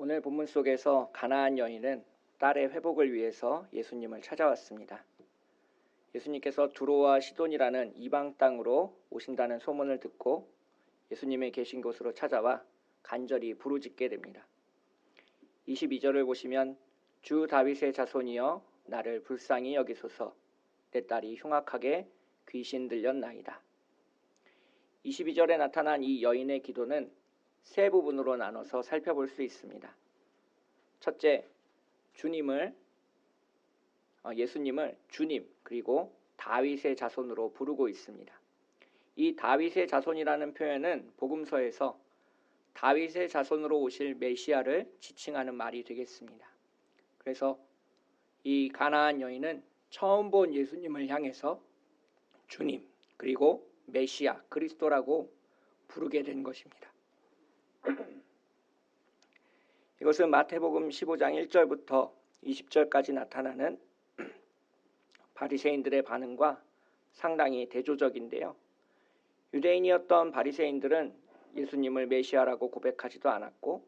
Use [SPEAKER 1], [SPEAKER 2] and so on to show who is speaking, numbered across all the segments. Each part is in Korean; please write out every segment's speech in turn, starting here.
[SPEAKER 1] 오늘 본문 속에서 가나안 여인은 딸의 회복을 위해서 예수님을 찾아왔습니다. 예수님께서 두로와 시돈이라는 이방 땅으로 오신다는 소문을 듣고 예수님의 계신 곳으로 찾아와 간절히 부르짖게 됩니다. 22절을 보시면 주 다윗의 자손이여 나를 불쌍히 여기소서 내 딸이 흉악하게 귀신 들렸나이다. 22절에 나타난 이 여인의 기도는 세 부분으로 나눠서 살펴볼 수 있습니다. 첫째, 예수님을 주님 그리고 다윗의 자손으로 부르고 있습니다. 이 다윗의 자손이라는 표현은 복음서에서 다윗의 자손으로 오실 메시아를 지칭하는 말이 되겠습니다. 그래서 이 가나안 여인은 처음 본 예수님을 향해서 주님 그리고 메시아 그리스도라고 부르게 된 것입니다. 이것은 마태복음 15장 1절부터 20절까지 나타나는 바리새인들의 반응과 상당히 대조적인데요. 유대인이었던 바리새인들은 예수님을 메시아라고 고백하지도 않았고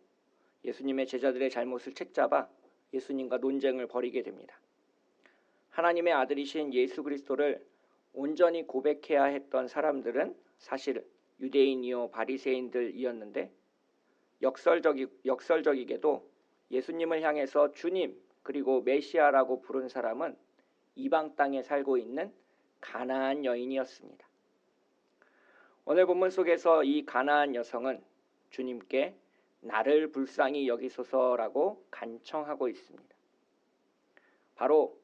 [SPEAKER 1] 예수님의 제자들의 잘못을 책잡아 예수님과 논쟁을 벌이게 됩니다. 하나님의 아들이신 예수 그리스도를 온전히 고백해야 했던 사람들은 사실 유대인이요 바리새인들이었는데 역설적이게도 예수님을 향해서 주님 그리고 메시아라고 부른 사람은 이방 땅에 살고 있는 가나안 여인이었습니다. 오늘 본문 속에서 이 가나안 여성은 주님께 나를 불쌍히 여기소서라고 간청하고 있습니다. 바로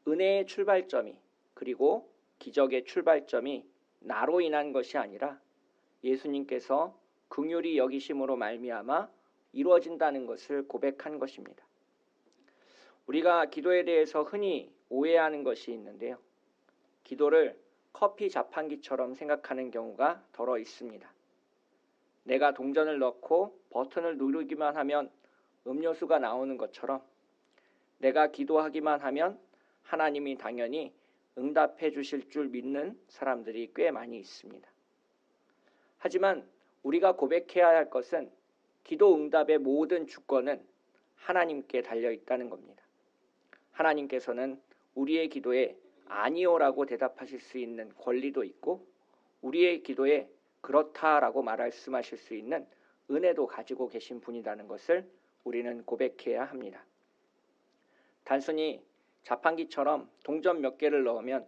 [SPEAKER 1] 은혜의 출발점이 그리고 기적의 출발점이 나로 인한 것이 아니라 예수님께서 긍휼히 여기심으로 말미암아 이루어진다는 것을 고백한 것입니다. 우리가 기도에 대해서 흔히 오해하는 것이 있는데요. 기도를 커피 자판기처럼 생각하는 경우가 더러 있습니다. 내가 동전을 넣고 버튼을 누르기만 하면 음료수가 나오는 것처럼 내가 기도하기만 하면 하나님이 당연히 응답해 주실 줄 믿는 사람들이 꽤 많이 있습니다. 하지만 우리가 고백해야 할 것은 기도 응답의 모든 주권은 하나님께 달려 있다는 겁니다. 하나님께서는 우리의 기도에 아니오라고 대답하실 수 있는 권리도 있고 우리의 기도에 그렇다라고 말씀하실 수 있는 은혜도 가지고 계신 분이라는 것을 우리는 고백해야 합니다. 단순히 자판기처럼 동전 몇 개를 넣으면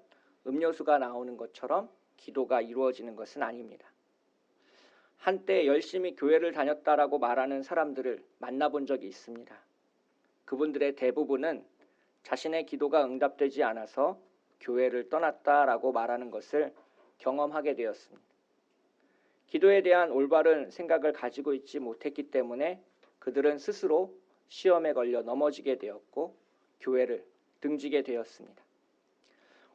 [SPEAKER 1] 음료수가 나오는 것처럼 기도가 이루어지는 것은 아닙니다. 한때 열심히 교회를 다녔다라고 말하는 사람들을 만나본 적이 있습니다. 그분들의 대부분은 자신의 기도가 응답되지 않아서 교회를 떠났다라고 말하는 것을 경험하게 되었습니다. 기도에 대한 올바른 생각을 가지고 있지 못했기 때문에 그들은 스스로 시험에 걸려 넘어지게 되었고 교회를 등지게 되었습니다.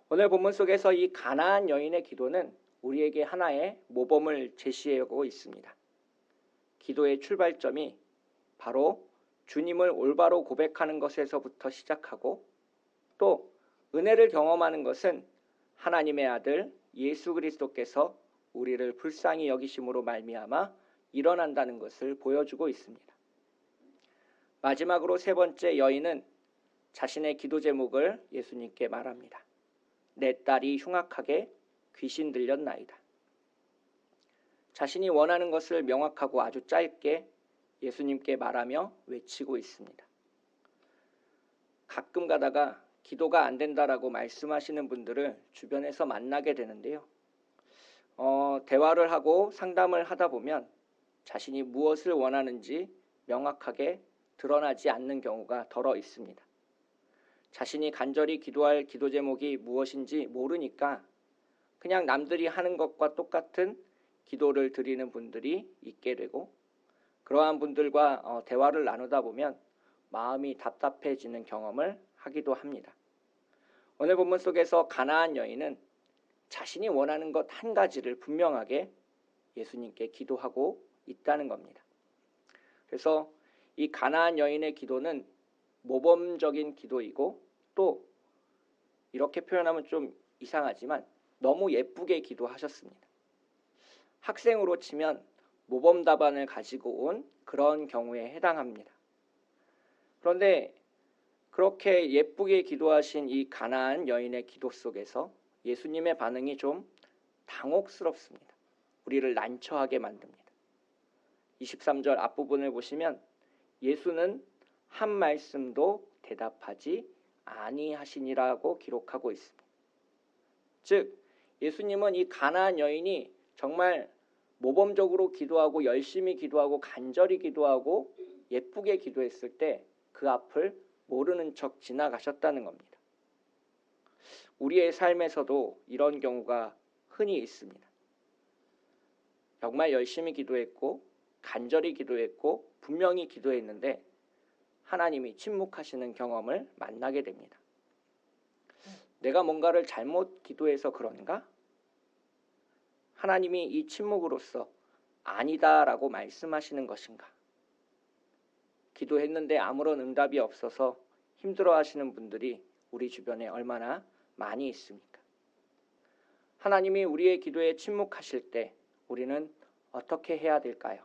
[SPEAKER 1] 오늘 본문 속에서 이 가나안 여인의 기도는 우리에게 하나의 모범을 제시하고 있습니다. 기도의 출발점이 바로 주님을 올바로 고백하는 것에서부터 시작하고 또 은혜를 경험하는 것은 하나님의 아들 예수 그리스도께서 우리를 불쌍히 여기심으로 말미암아 일어난다는 것을 보여주고 있습니다. 마지막으로 세 번째 여인은 자신의 기도 제목을 예수님께 말합니다. 내 딸이 흉악하게 귀신 들렸나이다. 자신이 원하는 것을 명확하고 아주 짧게 예수님께 말하며 외치고 있습니다. 가끔 가다가 기도가 안 된다라고 말씀하시는 분들을 주변에서 만나게 되는데요. 대화를 하고 상담을 하다 보면 자신이 무엇을 원하는지 명확하게 드러나지 않는 경우가 더러 있습니다. 자신이 간절히 기도할 기도 제목이 무엇인지 모르니까 그냥 남들이 하는 것과 똑같은 기도를 드리는 분들이 있게 되고 그러한 분들과 대화를 나누다 보면 마음이 답답해지는 경험을 하기도 합니다. 오늘 본문 속에서 가나안 여인은 자신이 원하는 것 한 가지를 분명하게 예수님께 기도하고 있다는 겁니다. 그래서 이 가나안 여인의 기도는 모범적인 기도이고 또 이렇게 표현하면 좀 이상하지만 너무 예쁘게 기도하셨습니다. 학생으로 치면 모범 답안을 가지고 온 그런 경우에 해당합니다. 그런데 그렇게 예쁘게 기도하신 이 가나안 여인의 기도 속에서 예수님의 반응이 좀 당혹스럽습니다. 우리를 난처하게 만듭니다. 23절 앞부분을 보시면 예수는 한 말씀도 대답하지 아니하시니라고 기록하고 있습니다. 즉 예수님은 이 가나안 여인이 정말 모범적으로 기도하고 열심히 기도하고 간절히 기도하고 예쁘게 기도했을 때 그 앞을 모르는 척 지나가셨다는 겁니다. 우리의 삶에서도 이런 경우가 흔히 있습니다. 정말 열심히 기도했고 간절히 기도했고 분명히 기도했는데 하나님이 침묵하시는 경험을 만나게 됩니다. 내가 뭔가를 잘못 기도해서 그런가? 하나님이 이 침묵으로써 아니다라고 말씀하시는 것인가? 기도했는데 아무런 응답이 없어서 힘들어하시는 분들이 우리 주변에 얼마나 많이 있습니까? 하나님이 우리의 기도에 침묵하실 때 우리는 어떻게 해야 될까요?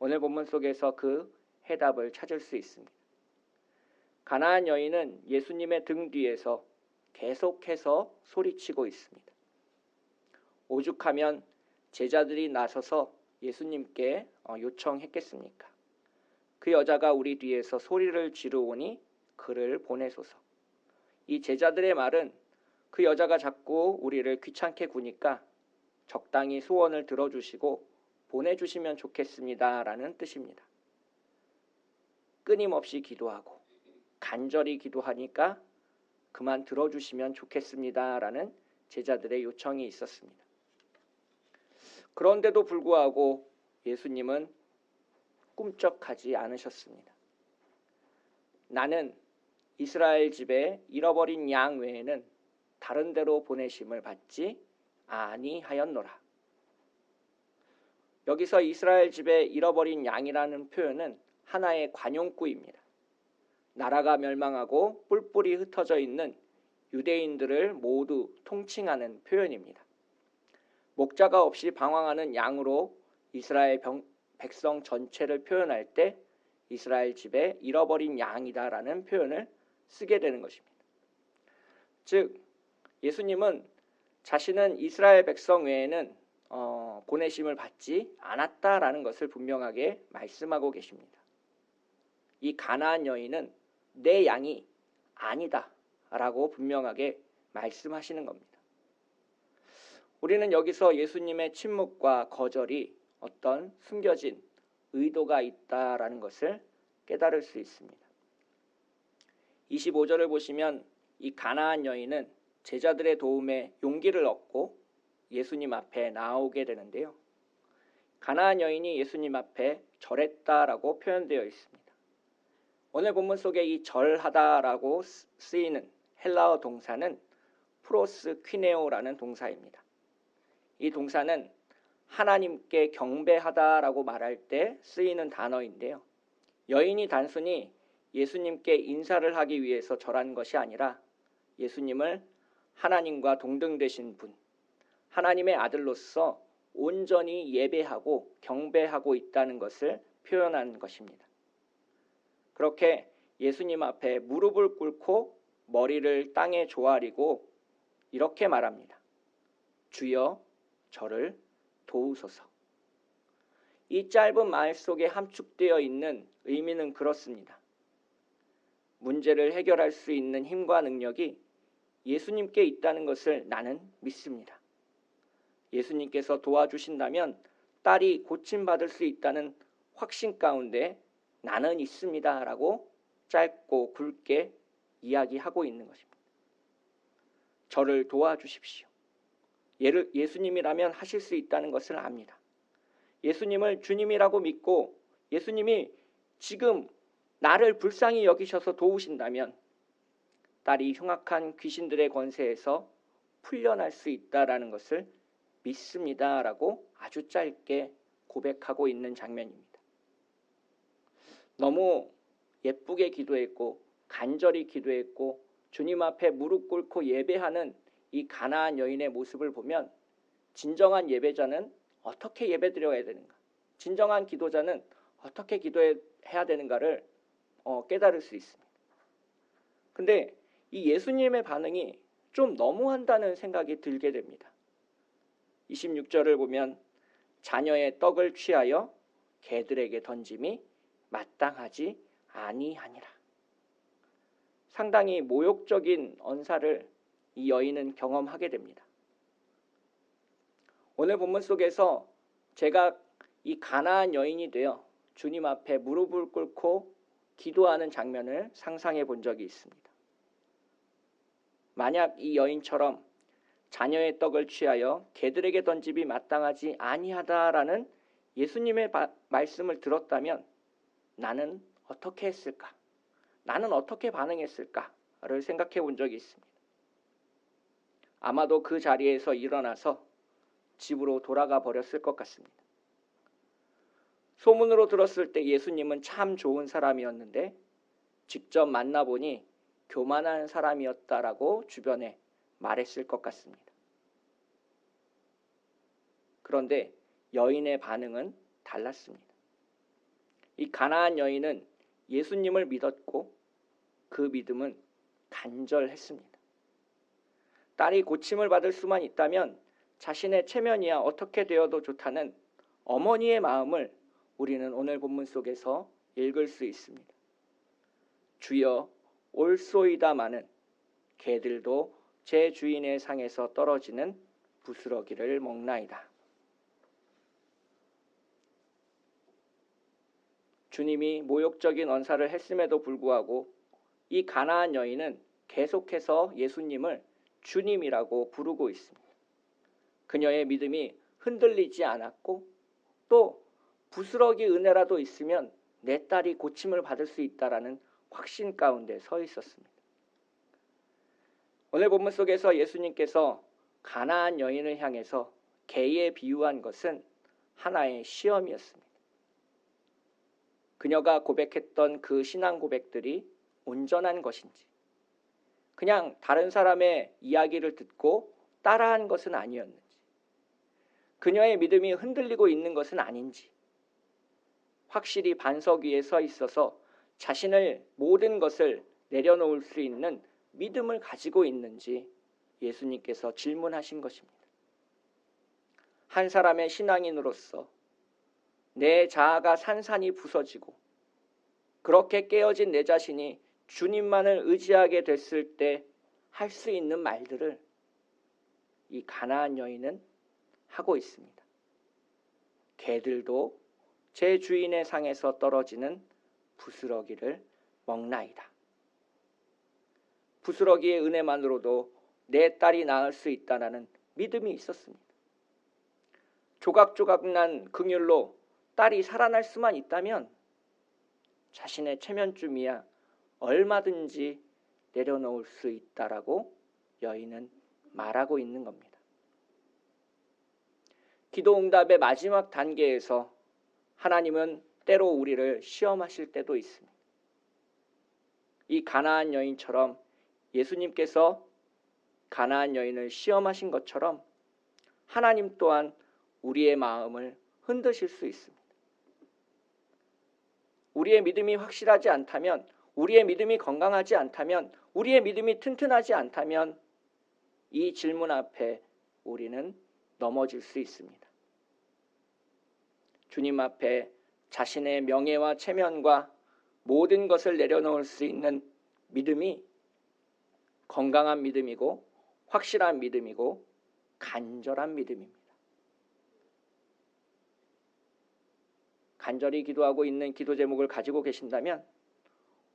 [SPEAKER 1] 오늘 본문 속에서 그 해답을 찾을 수 있습니다. 가나안 여인은 예수님의 등 뒤에서 계속해서 소리치고 있습니다. 오죽하면 제자들이 나서서 예수님께 요청했겠습니까? 그 여자가 우리 뒤에서 소리를 지르오니 그를 보내소서. 이 제자들의 말은 그 여자가 자꾸 우리를 귀찮게 구니까 적당히 소원을 들어주시고 보내주시면 좋겠습니다 라는 뜻입니다. 끊임없이 기도하고 간절히 기도하니까 그만 들어주시면 좋겠습니다 라는 제자들의 요청이 있었습니다. 그런데도 불구하고 예수님은 꿈쩍하지 않으셨습니다. 나는 이스라엘 집에 잃어버린 양 외에는 다른 데로 보내심을 받지 아니하였노라. 여기서 이스라엘 집에 잃어버린 양이라는 표현은 하나의 관용구입니다. 나라가 멸망하고 뿔뿔이 흩어져 있는 유대인들을 모두 통칭하는 표현입니다. 목자가 없이 방황하는 양으로 이스라엘 백성 전체를 표현할 때 이스라엘 집에 잃어버린 양이다라는 표현을 쓰게 되는 것입니다. 즉 예수님은 자신은 이스라엘 백성 외에는 보내심을 받지 않았다라는 것을 분명하게 말씀하고 계십니다. 이 가나안 여인은 내 양이 아니다라고 분명하게 말씀하시는 겁니다. 우리는 여기서 예수님의 침묵과 거절이 어떤 숨겨진 의도가 있다라는 것을 깨달을 수 있습니다. 25절을 보시면 이 가나안 여인은 제자들의 도움에 용기를 얻고 예수님 앞에 나오게 되는데요. 가나안 여인이 예수님 앞에 절했다라고 표현되어 있습니다. 오늘 본문 속에 이 절하다라고 쓰이는 헬라어 동사는 프로스퀴네오라는 동사입니다. 이 동사는 하나님께 경배하다라고 말할 때 쓰이는 단어인데요. 여인이 단순히 예수님께 인사를 하기 위해서 절한 것이 아니라 예수님을 하나님과 동등되신 분, 하나님의 아들로서 온전히 예배하고 경배하고 있다는 것을 표현한 것입니다. 그렇게 예수님 앞에 무릎을 꿇고 머리를 땅에 조아리고 이렇게 말합니다. 주여 저를 도우소서. 이 짧은 말 속에 함축되어 있는 의미는 그렇습니다. 문제를 해결할 수 있는 힘과 능력이 예수님께 있다는 것을 나는 믿습니다. 예수님께서 도와주신다면 딸이 고침받을 수 있다는 확신 가운데 나는 있습니다 라고 짧고 굵게 이야기하고 있는 것입니다. 저를 도와주십시오. 예수님이라면 하실 수 있다는 것을 압니다. 예수님을 주님이라고 믿고 예수님이 지금 나를 불쌍히 여기셔서 도우신다면 딸이 흉악한 귀신들의 권세에서 풀려날 수 있다라는 것을 믿습니다라고 아주 짧게 고백하고 있는 장면입니다. 너무 예쁘게 기도했고 간절히 기도했고 주님 앞에 무릎 꿇고 예배하는 이 가나안 여인의 모습을 보면 진정한 예배자는 어떻게 예배드려야 되는가, 진정한 기도자는 어떻게 기도해야 되는가를 깨달을 수 있습니다. 근데 이 예수님의 반응이 좀 너무한다는 생각이 들게 됩니다. 26절을 보면 자녀의 떡을 취하여 개들에게 던짐이 마땅하지 아니하니라. 상당히 모욕적인 언사를 이 여인은 경험하게 됩니다. 오늘 본문 속에서 제가 이 가나안 여인이 되어 주님 앞에 무릎을 꿇고 기도하는 장면을 상상해 본 적이 있습니다. 만약 이 여인처럼 자녀의 떡을 취하여 개들에게 던짐이 마땅하지 아니하다라는 예수님의 말씀을 들었다면 나는 어떻게 했을까? 나는 어떻게 반응했을까를 생각해 본 적이 있습니다. 아마도 그 자리에서 일어나서 집으로 돌아가 버렸을 것 같습니다. 소문으로 들었을 때 예수님은 참 좋은 사람이었는데 직접 만나보니 교만한 사람이었다라고 주변에 말했을 것 같습니다. 그런데 여인의 반응은 달랐습니다. 이 가나안 여인은 예수님을 믿었고 그 믿음은 간절했습니다. 딸이 고침을 받을 수만 있다면 자신의 체면이야 어떻게 되어도 좋다는 어머니의 마음을 우리는 오늘 본문 속에서 읽을 수 있습니다. 주여 올소이다마는 개들도 제 주인의 상에서 떨어지는 부스러기를 먹나이다. 주님이 모욕적인 언사를 했음에도 불구하고 이 가나안 여인은 계속해서 예수님을 주님이라고 부르고 있습니다. 그녀의 믿음이 흔들리지 않았고 또 부스러기 은혜라도 있으면 내 딸이 고침을 받을 수 있다라는 확신 가운데 서 있었습니다. 오늘 본문 속에서 예수님께서 가나안 여인을 향해서 개에 비유한 것은 하나의 시험이었습니다. 그녀가 고백했던 그 신앙 고백들이 온전한 것인지, 그냥 다른 사람의 이야기를 듣고 따라한 것은 아니었는지, 그녀의 믿음이 흔들리고 있는 것은 아닌지, 확실히 반석 위에 서 있어서 자신을 모든 것을 내려놓을 수 있는 믿음을 가지고 있는지 예수님께서 질문하신 것입니다. 한 사람의 신앙인으로서 내 자아가 산산이 부서지고 그렇게 깨어진 내 자신이 주님만을 의지하게 됐을 때 할 수 있는 말들을 이 가나안 여인은 하고 있습니다. 개들도 제 주인의 상에서 떨어지는 부스러기를 먹나이다. 부스러기의 은혜만으로도 내 딸이 나을 수 있다는 믿음이 있었습니다. 조각조각 난 긍휼로 딸이 살아날 수만 있다면 자신의 체면쯤이야 얼마든지 내려놓을 수 있다라고 여인은 말하고 있는 겁니다. 기도응답의 마지막 단계에서 하나님은 때로 우리를 시험하실 때도 있습니다. 이 가나안 여인처럼 예수님께서 가나안 여인을 시험하신 것처럼 하나님 또한 우리의 마음을 흔드실 수 있습니다. 우리의 믿음이 확실하지 않다면, 우리의 믿음이 건강하지 않다면, 우리의 믿음이 튼튼하지 않다면 이 질문 앞에 우리는 넘어질 수 있습니다. 주님 앞에 자신의 명예와 체면과 모든 것을 내려놓을 수 있는 믿음이 건강한 믿음이고 확실한 믿음이고 간절한 믿음입니다. 간절히 기도하고 있는 기도 제목을 가지고 계신다면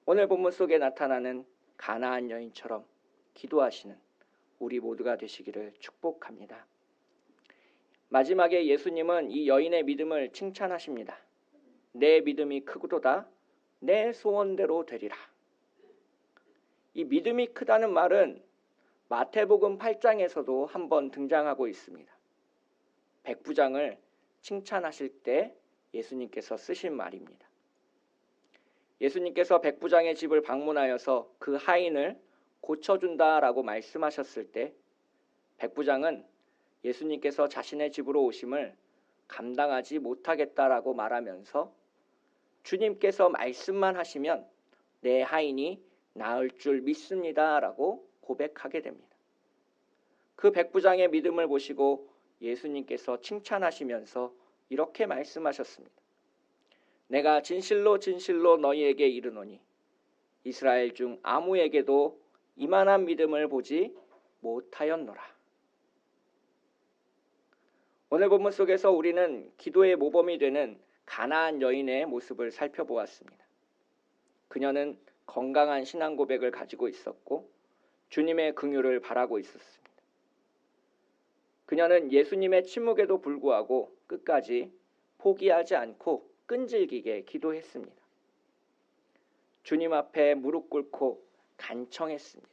[SPEAKER 1] 오늘 본문 속에 나타나는 가나안 여인처럼 기도하시는 우리 모두가 되시기를 축복합니다. 마지막에 예수님은 이 여인의 믿음을 칭찬하십니다. 내 믿음이 크도다, 내 소원대로 되리라. 이 믿음이 크다는 말은 마태복음 8장에서도 한번 등장하고 있습니다. 백부장을 칭찬하실 때 예수님께서 쓰신 말입니다. 예수님께서 백부장의 집을 방문하여서 그 하인을 고쳐준다라고 말씀하셨을 때 백부장은 예수님께서 자신의 집으로 오심을 감당하지 못하겠다라고 말하면서 주님께서 말씀만 하시면 내 하인이 나을 줄 믿습니다라고 고백하게 됩니다. 그 백부장의 믿음을 보시고 예수님께서 칭찬하시면서 이렇게 말씀하셨습니다. 내가 진실로 진실로 너희에게 이르노니 이스라엘 중 아무에게도 이만한 믿음을 보지 못하였노라. 오늘 본문 속에서 우리는 기도의 모범이 되는 가나안 여인의 모습을 살펴보았습니다. 그녀는 건강한 신앙 고백을 가지고 있었고 주님의 긍휼을 바라고 있었습니다. 그녀는 예수님의 침묵에도 불구하고 끝까지 포기하지 않고 끈질기게 기도했습니다. 주님 앞에 무릎 꿇고 간청했습니다.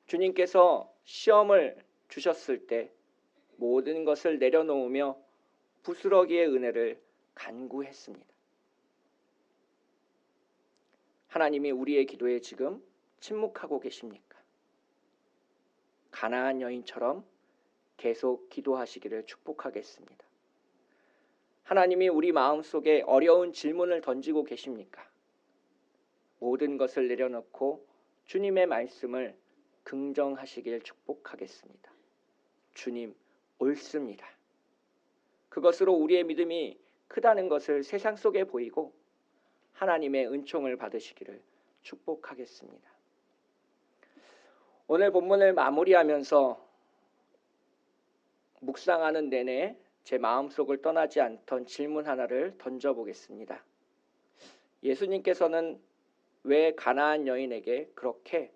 [SPEAKER 1] 주님께서 시험을 주셨을 때 모든 것을 내려놓으며 부스러기의 은혜를 간구했습니다. 하나님이 우리의 기도에 지금 침묵하고 계십니까? 가나안 여인처럼 계속 기도하시기를 축복하겠습니다. 하나님이 우리 마음속에 어려운 질문을 던지고 계십니까? 모든 것을 내려놓고 주님의 말씀을 긍정하시길 축복하겠습니다. 주님 옳습니다. 그것으로 우리의 믿음이 크다는 것을 세상 속에 보이고 하나님의 은총을 받으시기를 축복하겠습니다. 오늘 본문을 마무리하면서 묵상하는 내내 제 마음속을 떠나지 않던 질문 하나를 던져보겠습니다. 예수님께서는 왜 가나안 여인에게 그렇게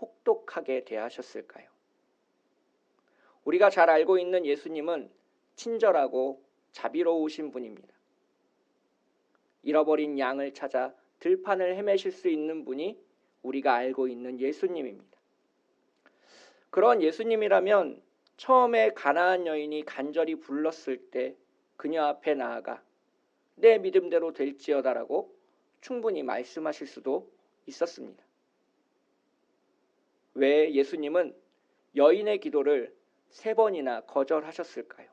[SPEAKER 1] 혹독하게 대하셨을까요? 우리가 잘 알고 있는 예수님은 친절하고 자비로우신 분입니다. 잃어버린 양을 찾아 들판을 헤매실 수 있는 분이 우리가 알고 있는 예수님입니다. 그런 예수님이라면 처음에 가나안 여인이 간절히 불렀을 때 그녀 앞에 나아가 내 믿음대로 될지어다라고 충분히 말씀하실 수도 있었습니다. 왜 예수님은 여인의 기도를 3번이나 거절하셨을까요?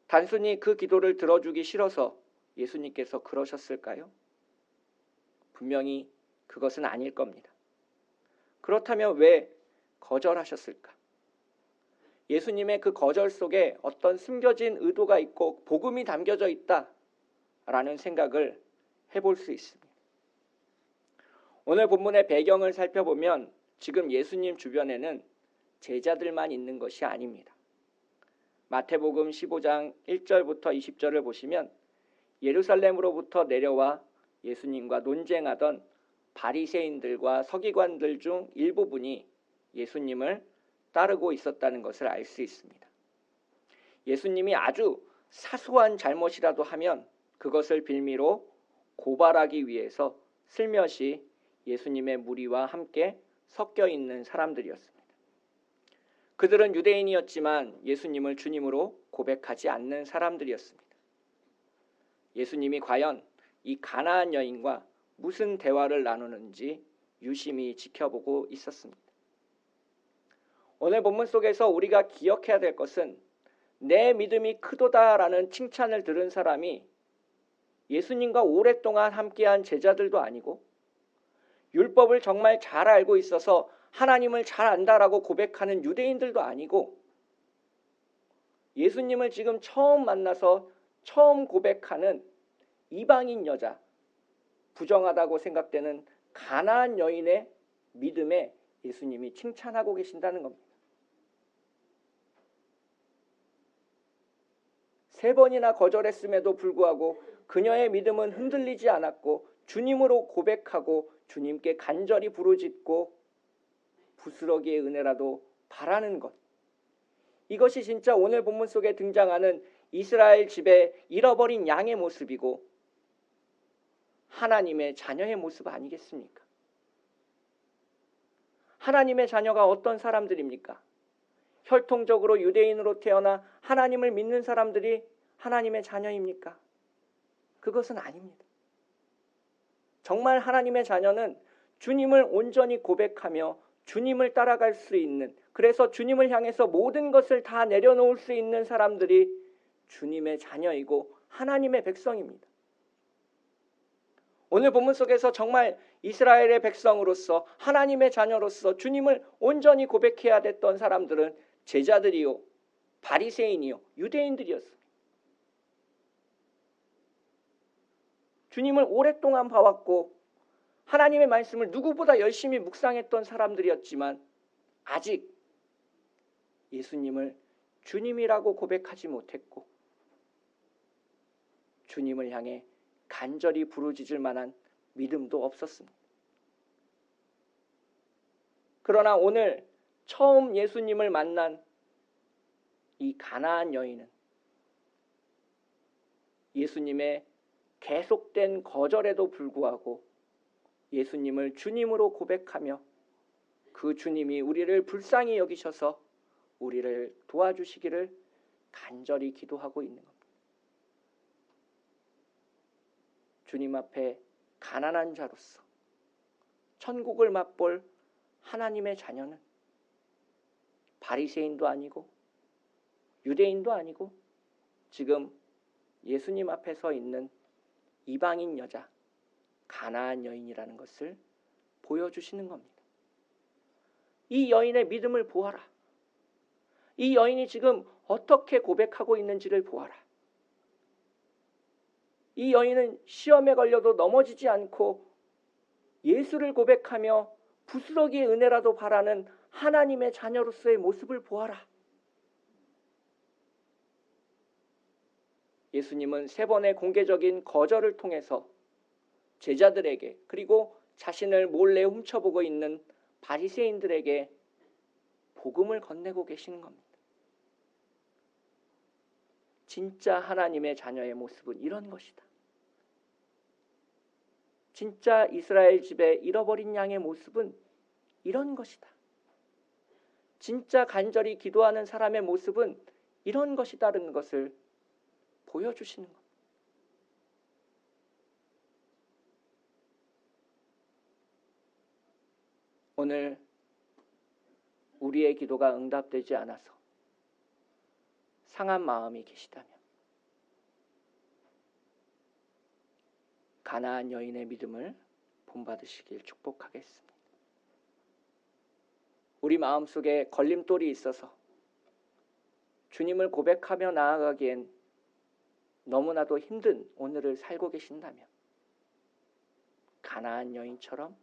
[SPEAKER 1] 단순히 그 기도를 들어주기 싫어서 예수님께서 그러셨을까요? 분명히 그것은 아닐 겁니다. 그렇다면 왜 거절하셨을까? 예수님의 그 거절 속에 어떤 숨겨진 의도가 있고 복음이 담겨져 있다라는 생각을 해볼 수 있습니다. 오늘 본문의 배경을 살펴보면 지금 예수님 주변에는 제자들만 있는 것이 아닙니다. 마태복음 15장 1절부터 20절을 보시면 예루살렘으로부터 내려와 예수님과 논쟁하던 바리새인들과 서기관들 중 일부분이 예수님을 따르고 있었다는 것을 알 수 있습니다. 예수님이 아주 사소한 잘못이라도 하면 그것을 빌미로 고발하기 위해서 슬며시 예수님의 무리와 함께 섞여 있는 사람들이었습니다. 그들은 유대인이었지만 예수님을 주님으로 고백하지 않는 사람들이었습니다. 예수님이 과연 이 가나안 여인과 무슨 대화를 나누는지 유심히 지켜보고 있었습니다. 오늘 본문 속에서 우리가 기억해야 될 것은 내 믿음이 크도다라는 칭찬을 들은 사람이 예수님과 오랫동안 함께한 제자들도 아니고 율법을 정말 잘 알고 있어서 하나님을 잘 안다라고 고백하는 유대인들도 아니고 예수님을 지금 처음 만나서 처음 고백하는 이방인 여자, 부정하다고 생각되는 가나안 여인의 믿음에 예수님이 칭찬하고 계신다는 겁니다. 3번이나 거절했음에도 불구하고 그녀의 믿음은 흔들리지 않았고 주님으로 고백하고 주님께 간절히 부르짖고 부스러기의 은혜라도 바라는 것. 이것이 진짜 오늘 본문 속에 등장하는 이스라엘 집의 잃어버린 양의 모습이고 하나님의 자녀의 모습 아니겠습니까? 하나님의 자녀가 어떤 사람들입니까? 혈통적으로 유대인으로 태어나 하나님을 믿는 사람들이 하나님의 자녀입니까? 그것은 아닙니다. 정말 하나님의 자녀는 주님을 온전히 고백하며 주님을 따라갈 수 있는, 그래서 주님을 향해서 모든 것을 다 내려놓을 수 있는 사람들이 주님의 자녀이고 하나님의 백성입니다. 오늘 본문 속에서 정말 이스라엘의 백성으로서 하나님의 자녀로서 주님을 온전히 고백해야 됐던 사람들은 제자들이요, 바리새인이요, 유대인들이었습니다. 주님을 오랫동안 봐왔고 하나님의 말씀을 누구보다 열심히 묵상했던 사람들이었지만 아직 예수님을 주님이라고 고백하지 못했고 주님을 향해 간절히 부르짖을 만한 믿음도 없었습니다. 그러나 오늘 처음 예수님을 만난 이 가나안 여인은 예수님의 계속된 거절에도 불구하고 예수님을 주님으로 고백하며 그 주님이 우리를 불쌍히 여기셔서 우리를 도와주시기를 간절히 기도하고 있는 겁니다. 주님 앞에 가난한 자로서 천국을 맛볼 하나님의 자녀는 바리새인도 아니고 유대인도 아니고 지금 예수님 앞에 서 있는 이방인 여자 가나안 여인이라는 것을 보여주시는 겁니다. 이 여인의 믿음을 보아라. 이 여인이 지금 어떻게 고백하고 있는지를 보아라. 이 여인은 시험에 걸려도 넘어지지 않고 예수를 고백하며 부스러기의 은혜라도 바라는 하나님의 자녀로서의 모습을 보아라. 예수님은 3번의 공개적인 거절을 통해서 제자들에게 그리고 자신을 몰래 훔쳐보고 있는 바리새인들에게 복음을 건네고 계시는 겁니다. 진짜 하나님의 자녀의 모습은 이런 것이다. 진짜 이스라엘 집에 잃어버린 양의 모습은 이런 것이다. 진짜 간절히 기도하는 사람의 모습은 이런 것이다라는 것을 보여주시는 겁니다. 오늘 우리의 기도가 응답되지 않아서 상한 마음이 계시다면 가나안 여인의 믿음을 본받으시길 축복하겠습니다. 우리 마음속에 걸림돌이 있어서 주님을 고백하며 나아가기엔 너무나도 힘든 오늘을 살고 계신다면 가나안 여인처럼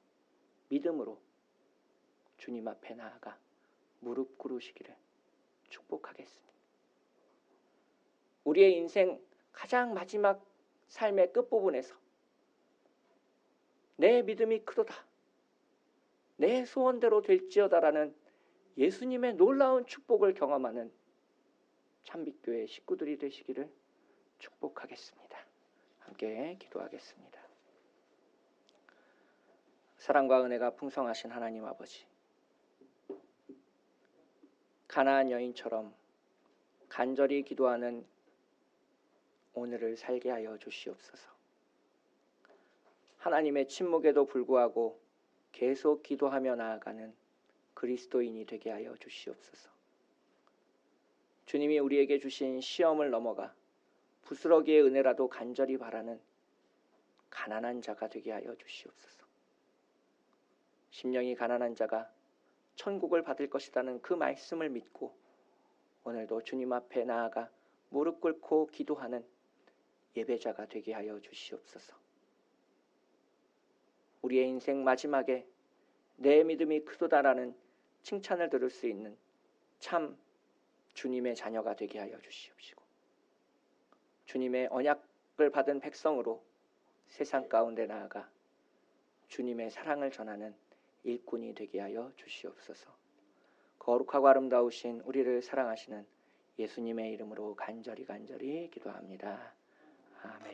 [SPEAKER 1] 믿음으로 주님 앞에 나아가 무릎 꿇으시기를 축복하겠습니다. 우리의 인생 가장 마지막 삶의 끝부분에서 내 믿음이 크도다, 내 소원대로 될지어다라는 예수님의 놀라운 축복을 경험하는 참빛교회 식구들이 되시기를 축복하겠습니다. 함께 기도하겠습니다. 사랑과 은혜가 풍성하신 하나님 아버지, 가나안 여인처럼 간절히 기도하는 오늘을 살게 하여 주시옵소서. 하나님의 침묵에도 불구하고 계속 기도하며 나아가는 그리스도인이 되게 하여 주시옵소서. 주님이 우리에게 주신 시험을 넘어가 부스러기의 은혜라도 간절히 바라는 가난한 자가 되게 하여 주시옵소서. 심령이 가난한 자가 천국을 받을 것이라는 그 말씀을 믿고 오늘도 주님 앞에 나아가 무릎 꿇고 기도하는 예배자가 되게 하여 주시옵소서. 우리의 인생 마지막에 내 믿음이 크도다라는 칭찬을 들을 수 있는 참 주님의 자녀가 되게 하여 주시옵시고 주님의 언약을 받은 백성으로 세상 가운데 나아가 주님의 사랑을 전하는 일꾼이 되게 하여 주시옵소서. 거룩하고 아름다우신 우리를 사랑하시는 예수님의 이름으로 간절히 기도합니다. 아멘.